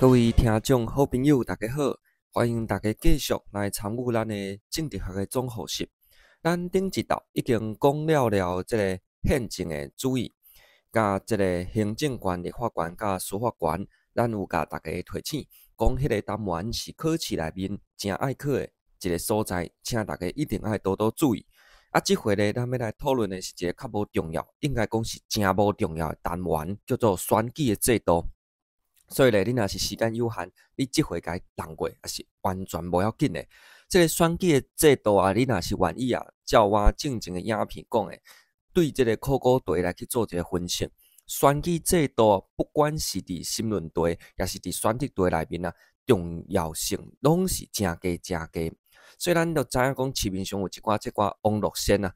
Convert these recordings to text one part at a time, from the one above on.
各位听众好朋友，大家好，欢迎大家继续来参与咱的政治学的总复习。咱顶一道已经讲了这个宪政的主义，甲这个行政权、立法权、甲司法权，咱有甲大家提醒，讲迄个单元是考试内面真爱考的一个所在，请大家一定要多多注意。这回呢，咱要来讨论的是一个较无重要，应该讲是真无重要的单元，叫做选举的制度。所以咧，你若是时间有限，你即回该动过，也是完全无要紧的。这个选举的制度啊，你若是愿意啊，照我正经的影片讲的，对这个考古题来去做一个分析。选举制度不管是伫新闻题，也是伫选择题内面啊，重要性拢是真低真低。所以咱就知影讲市面上有一寡即寡网络线上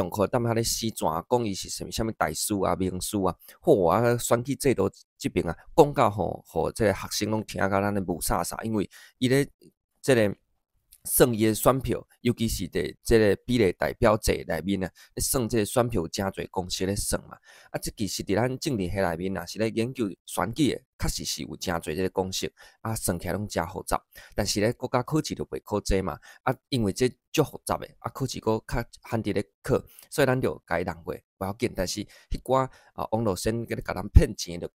课踮遐咧死传，讲伊是啥物大师啊、名师啊，选举制度即边啊，讲到互即个学生拢听甲咱咧雾煞煞，因为伊咧即个算伊的选票，尤其是伫即个比例代表制内面咧算即个选票真侪公式咧算嘛。这其实伫咱政治系内面是咧研究选举的，确实是有真侪即个公式算起来拢真复杂。但是咧，国家考试就袂考这嘛，因为这足复杂的，考试佫较罕伫咧考，所以咱就该人过不要紧。但是迄寡网络先甲咱骗钱的。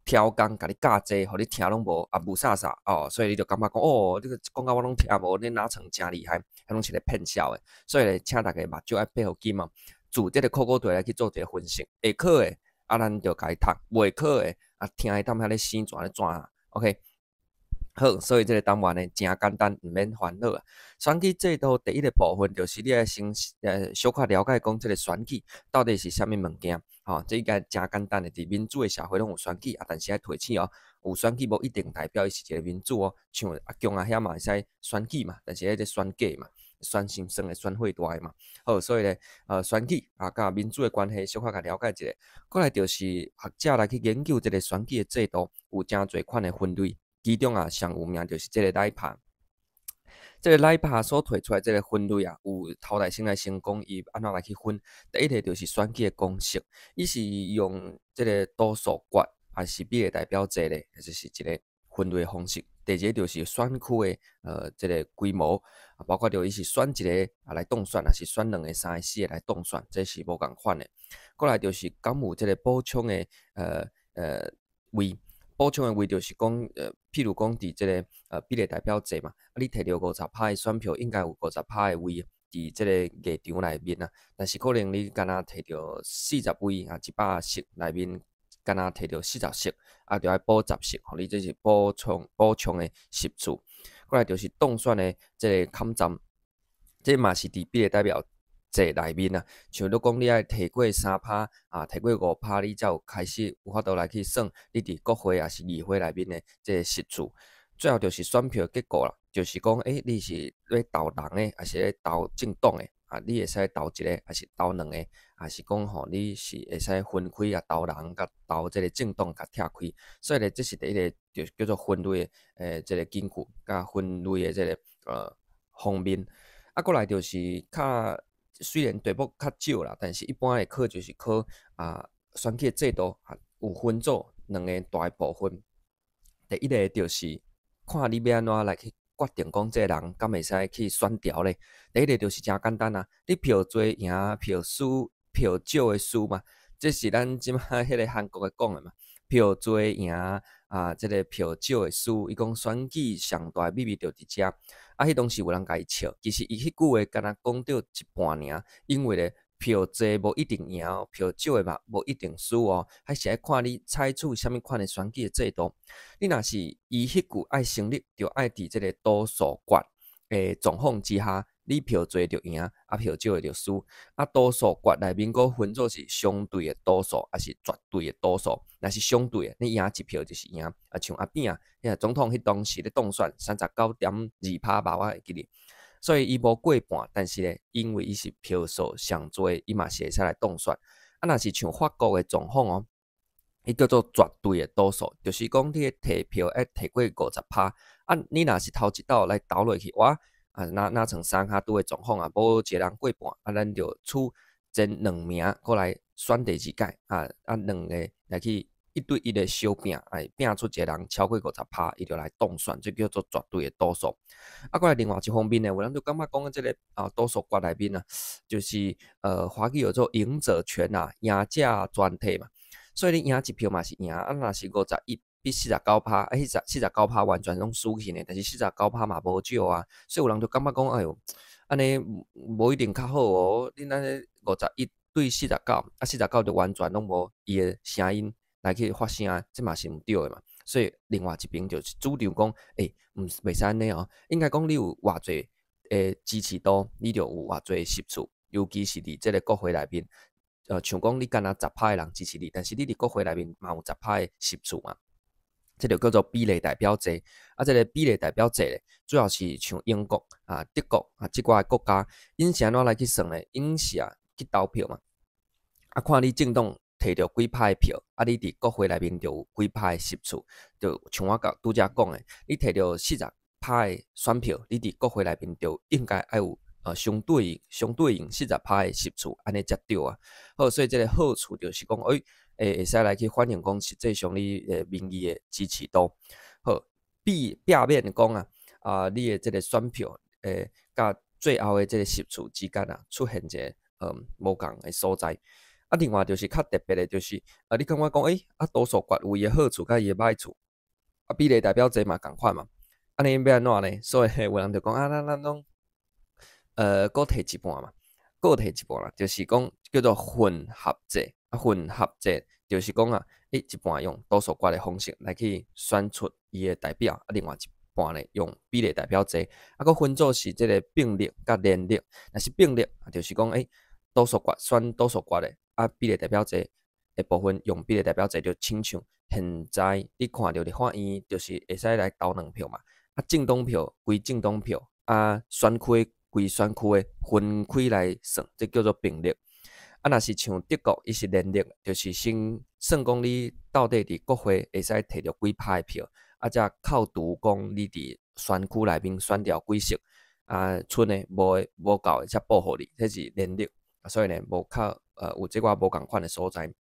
挑工甲你教济，互你听拢无无啥啥所以你就感觉讲这个讲到我拢听无，你哪层真厉害，迄拢是咧骗笑的。所以咧，请大家目睭爱闭好紧嘛，自这个考古题来去做一个分析。会考的咱就该读；袂考的听伊踮遐咧死转咧转，OK。好，所以这个单元呢真简单，毋免烦恼啊。选举制度第一个部分就是你要先小可了解讲这个选举到底是啥物物件。这应该真简单的，伫民主的社会拢有选举但是要提醒有选举无一定代表伊是一个民主像强遐嘛会使选举嘛，但是迄个选假嘛，选心酸的、选会大的嘛。好，所以咧选举甲民主的关系小可甲了解一下。过来就是学者来去研究这个选举的制度，有真侪款的分类。其中上有名就是这个赖帕，这个赖帕所提出来这个分类有头来先来先讲伊安怎来去分。第一个就是选举的公式，伊是用这个多数决还是比例代表制咧，就是一个分类方式。第二个就是选区的这个规模，包括着伊是选一个来当选，还是选2个、3个、4个来当选，这是无共款的。过来就是敢有这个补充的位。补充的位就是讲，譬如讲伫这个比例代表制嘛，你摕到50%的选票，应该有50%的位伫这个议场内面但是可能你敢若摕到40位100席内面，敢若摕到40席就要补10席，你这是补充的席数。过来就是当选的这个坎站，这嘛是伫比例代表制内面像你讲你爱摕过3%摕过5%，你才有开始有法度来去算你伫国会也是议会内面的这个席数。最后就是选票结果啦，就是讲你是咧投人的，还是咧投政党的你会使投一个，还是投2个，还是讲你是会使分开投人甲投这个政党甲拆开。所以咧，这是第一个就叫做分类的这个根据甲分类的这个方面。过来就是较。虽然题目较少啦，但是一般的考就是考选举制度有分做2个大部分。第一个就是看你要安怎来去决定讲这个人敢会使去选调咧。第一个就是真简单你票多赢，票输票少的输嘛，这是咱即马迄个韩国的讲的嘛。票多赢这个票少的输，伊讲选举上大秘密就伫遮。迄当时有人甲伊笑，其实伊迄句话敢若讲到一半尔，因为咧票多无一定赢票少的嘛无一定输还是要看你采取啥物款的选举的制度。你若是伊迄句爱成立，就爱伫即个多数决的状况之下，你票多就赢票少的就输多数决内面佫分做是相对的多数，还是绝对的多数。若是相对的，你赢一票就是赢像阿扁总统迄当时咧当选39.2%吧，我会记得。所以伊无过半，但是咧，因为伊是票数上多，伊嘛是会使来当选。若是像法国的状况伊叫做绝对的多数，就是讲你摕票要摕过50%你若是头一道来投落去哪层3卡拄的状况无一个人过半咱就取前2名过来选第2届2个来去1对1的小拼，拼出一个人超过50%，伊就来当选，这叫做绝对的多数。啊，过来另外一方面呢，有人就感觉讲这个多数决内面啊，就是华语叫做赢者全啊，赢者全体嘛。所以你赢一票嘛是赢，啊，若是51比49%，49%完全拢输去呢，但是49%嘛无少啊，所以有人就感觉讲，哎哟，安尼无一定较好哦。恁安尼51对49，啊49就完全拢无伊的声音来去发声，这嘛是毋对的嘛。所以另外一边就是主张讲，袂使安尼哦，应该讲你有偌侪支持度，你就有偌侪席次，尤其是伫即个国会内面。像讲你敢若10%的人支持你，但是你伫国会内面嘛有10%的席次嘛，这就叫做比例代表制。啊，这个比例代表制咧，主要是像英国啊、德国啊即寡国家，因是安怎来去算咧？因是去投票嘛，啊，看你政党摕到几派的票，啊，你伫国会内面就有几派的席次，就像我拄则讲的，你摕到40%的选票，你伫国会内面就应该要有相对应40%的席次，安尼才对啊。好，所以这个好处就是讲，会使来去反映讲实际上你民意的支持度。好，避免讲你的这个选票甲最后的这个席次之间出现一个无共的所在。啊，另外就是较特别的，就是你感觉讲，多数决有伊的好处甲伊的歹处，比例代表制嘛共款嘛，安尼要安怎呢？所以有人就讲咱拢各摕一半嘛，各摕一半啦，就是讲叫做混合制。混合制就是讲一半用多数决的方式来去选出伊的代表，另外一半呢用比例代表制，佫分做是即个并列甲连列。若是并列，就是讲多数决选多数决的。比例代表制的部分用比例代表制，就亲像现在你看到立法院就是会使来投2票嘛，政党票归政党票，选区归选区的分开来算，这叫做并列。若是像德国，伊是连列，就是先算讲你到底伫国会会使摕到几派票，才扣除讲你伫选区内面选掉几席，剩的无够的才报互你，这是连列。所以呢，无较有即寡无共款的所在。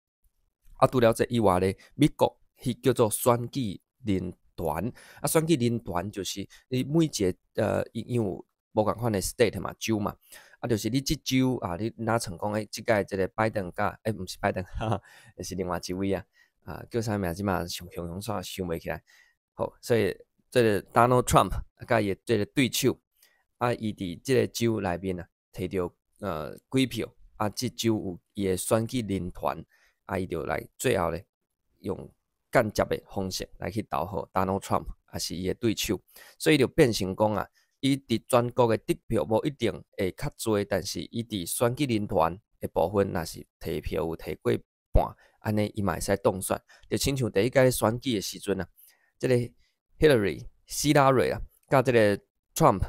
除了这以外咧，美国迄叫做选举人团，选举人团就是你每一个因有无共款的 state 嘛，州嘛，就是你即州你若成讲即届即个拜登甲毋是拜登，是另外一位叫啥名？即嘛想煞想袂起来。好，所以这个 Donald Trump 甲伊即个对手，伊伫即个州内面摕到几票，即州有伊的选举人团，伊就来最后咧用间接的方式来去投互 Donald Trump， 也是伊的对手，所以就变成讲伊伫全国的得票无一定会较多，但是伊伫选举人团的部分，若是摕票有摕过半，安尼伊嘛会使当选。就亲像第一届选举的时阵即个 Hillary 希拉蕊甲即个 Trump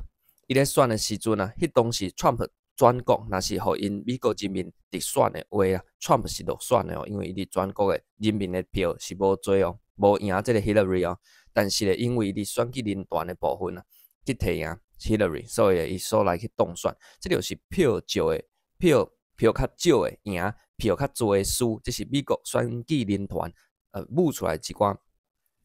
伊咧选的时阵迄当时 Trump 全国若是互因美国人民直选的话Trump 是落选的因为伊伫全国的人民的票是无多无赢即个 Hillary 但是咧，因为伊伫选举人团的部分去摕赢 Hillary， 所以伊所来去当选，这就是票少的票较少的赢，票较多的输，这是美国选举人团舞出来一寡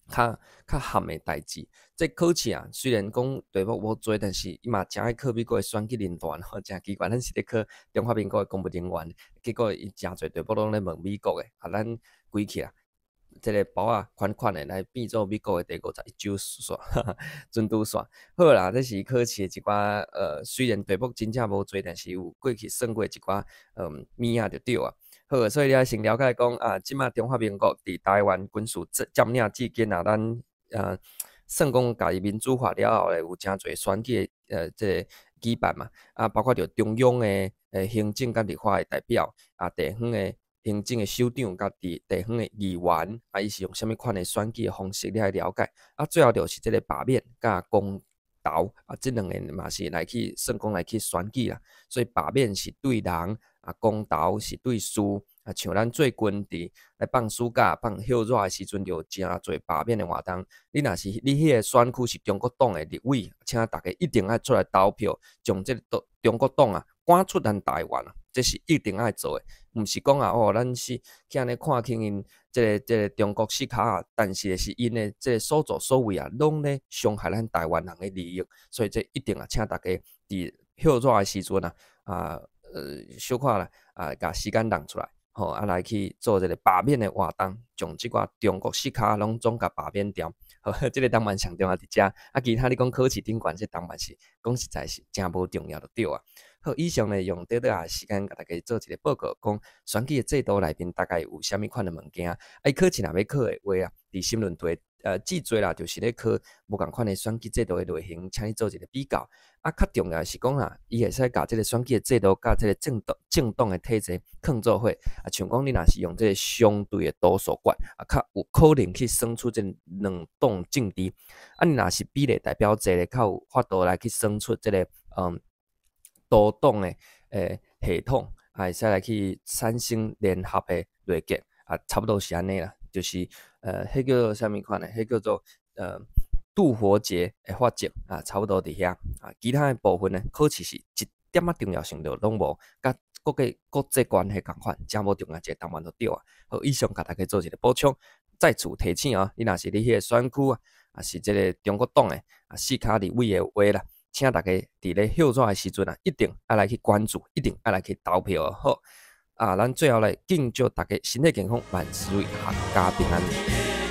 较含的代志。这考试虽然讲题目无多，但是伊嘛真爱考美国的选举人团真奇怪。咱是咧考中华民国的公务人员，结果伊真侪题目拢咧问美国的，咱规起这个包款的来变做美国的第51州线，准拄线。好啦，这是考试的一寡虽然题目真正无多，但是有过去算过一寡物就对好，所以你先了解讲即马中华民国伫台湾军事占领至今咱算讲家己民主化了后咧，有真侪选举即个举办嘛，包括着中央的行政甲立法的代表地方的行政的首长甲地方的议员伊是用啥物款的选举的方式你来了解最后就是即个罢免甲公投即两个嘛是来去算讲来去选举啦，所以罢免是对人公投是对事像咱做军伫来放暑假放休热的时阵，就真侪罢免的活动。你若是你迄个选区是中国党的立委，请大家一定要出来投票，将即个中国党赶出咱台湾啊，这是一定爱做诶，毋是讲啊哦，咱是去安尼看轻因这个中国死卡啊，但是是因诶这个所作所为啊，拢咧伤害咱台湾人诶利益，所以这一定啊，请大家伫休热诶时阵小可啦甲时间让出来。吼，来去做这个罢免的活动，将即寡中国死卡拢总甲罢免掉。好，即个当然上重要伫遮，其他你讲考试顶悬，这当然是讲实在是真无重要就对啊。好，以上呢用短短时间甲大家做一个报告，讲选举的制度内面大概有虾米款的物件，考试若要考的话啊，伫新闻题记做啦，就是咧考无共款的选举制度的类型，请你做一个比较。较重要是讲啊，伊会使甲即个选举的制度甲即个政党的体制放做伙像讲你若是用即个相对的多数决较有可能去选出即两党政治。你若是比例代表制咧，较有法度来去选出即个多党的系统，会使来去产生联合的内阁差不多是安尼啦，就是迄叫做啥物款呢？迄叫做杜活节的法则差不多伫遐其他的部分呢，考试是一点仔重要性都拢无，甲国际关系共款，真无重要一个当然就对啊。好，以上甲大家做一个补充，再次提醒你若是你迄个选区是即个中国党的四卡立委的话啦，请大家伫咧休热的时阵一定要来去关注，一定要来去投票好咱最后来敬祝大家身体健康，万事如意，阖家平安。